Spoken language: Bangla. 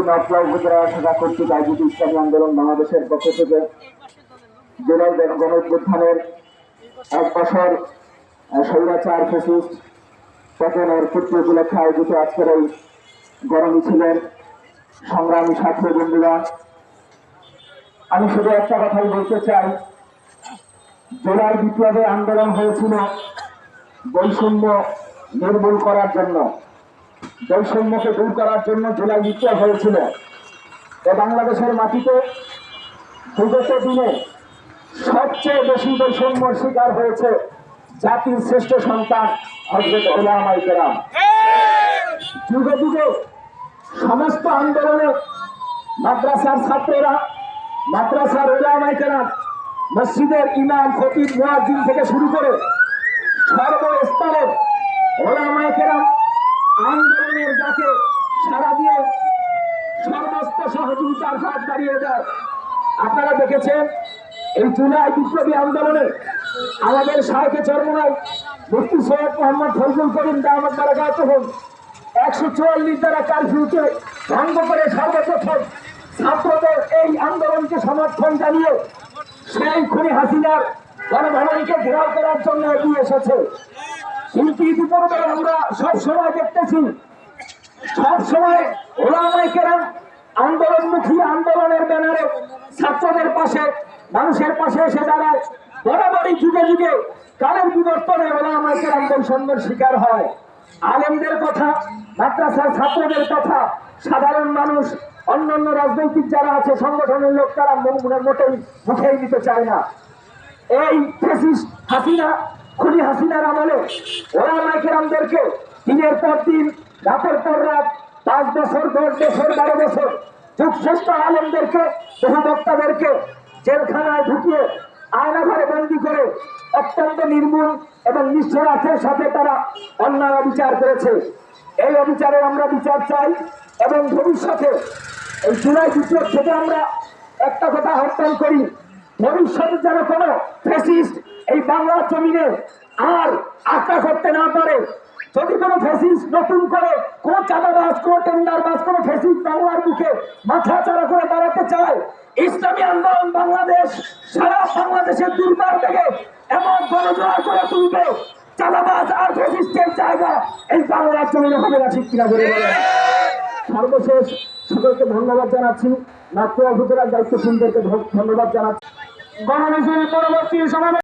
নকলা উপজেলা শাখা কর্তৃক আয়োজিত ইসলামী আন্দোলন বাংলাদেশের পক্ষ থেকে জেলার গণঅভ্যুত্থানের 1 বছর স্বৈরাচার ফ্যাসিস্ট পতনের পূর্তি উপলক্ষে আয়োজিত আজকের এই গণমিছিলের সংগ্রামী ছাত্র বন্ধুরা, আমি শুধু একটা কথাই বলতে চাই, জেলার বিপ্লবে আন্দোলন হয়েছিল বৈষম্য নির্মূল করার জন্য, বৈষম্যকে দূর করার জন্য জেলায় বিপ্লব হয়েছিল। বাংলাদেশের মাটিতে বিগত দিনে সবচেয়ে বেশি বৈষম্যের শিকার হয়েছে জাতির শ্রেষ্ঠ সন্তান হযরত উলামায়ে কেরাম। যুগে যুগে সমস্ত আন্দোলনে মাদ্রাসার ছাত্ররা, মাদ্রাসার উলামায়ে কেরাম, মসজিদের ইমাম, খতিব, মুয়াজ্জিন থেকে শুরু করে সর্বস্তরের উলামায়ে কেরাম আন্দোলনের ডাকে সাড়া দিয়ে সমস্ত সহযোগিতার হাত বাড়িয়ে দেয়। আপনারা দেখেছেন এই জুলাই বিপ্লবী আন্দোলনে আমাদের শায়খে চরমনাই মুফতি সৈয়দ মোহাম্মদ ফজলুল করিম দামাত বারাকাতুহু 144 দ্বারা কারফিউকে ভঙ্গ করে সর্বপ্রথম ছাত্রদের এই আন্দোলনকে সমর্থন জানিয়ে সেই খুনি হাসিনার গণভবনকে ঘেরাও করার জন্য এগিয়ে এসেছে। কিন্তু ইতিপূর্বে আমরা সবসময় দেখতেছি, সবসময় উলামায়ে কেরাম আন্দোলনমুখী আন্দোলনের ব্যানারে ছাত্রদের পাশে, মানুষের পাশে এসে দাঁড়ায়। বরাবরই যুগে যুগে কালের বিবর্তনে উলামায়ে কেরাম বৈষম্যের শিকার হয়। আলেমদের কথা, মাদ্রাসার ছাত্রদের কথা সাধারণ মানুষ, অন্যান্য রাজনৈতিক যারা আছে, সংগঠনের লোক, তারা মোটেই মুখেই দিতে চায় না। এই ফ্যাসিস্ট হাসিনা, খুনি হাসিনার আমলে উলামায়ে কেরামদেরকে দিনের পর দিন, রাতের পর রাত, 5 বছর, 10 বছর, 12 বছর যুগশ্রেষ্ঠ আলেমদেরকে, বহু বক্তাদেরকে জেলখানায় ঢুকিয়ে আয়নাঘরে বন্দী করে অত্যন্ত নির্মূল এবং নিষ্ঠুরতার সাথে তারা অন্যায় অবিচার করেছে। এই অবিচারে আমরা বিচার চাই এবং ভবিষ্যতে এই জুলাই বিপ্লব থেকে আমরা একটা কথা আহ্বান করি, ভবিষ্যতে যেন কোনো ফ্যাসিস্ট এই বাংলার জমিনে আর আঁকা করতে না পারে। যদি কোনো ফ্যাসিস্ট নতুন করে কোন চাঁদাবাজ, কোন টেন্ডারবাজ, কোন ফ্যাসিস্ট বাংলার বুকে মাথা চাড়া করে দাঁড়াতে চায়, ইসলামী আন্দোলন বাংলাদেশ সারা বাংলাদেশের দুর্বার থেকে এমন গণজোয়ার করে তুলবে, চাঁদাবাজ আর ফ্যাসিস্টের জায়গা এই বাংলার জমিনে হবে না। ঠিক কিনা বলে বলেন? সর্বশেষ সকলকে ধন্যবাদ জানাচ্ছি, নাটোর উপজেলার দায়িত্বশীলদেরকে ধন্যবাদ জানাচ্ছি। গণমিছিল পরবর্তী সমাবেশ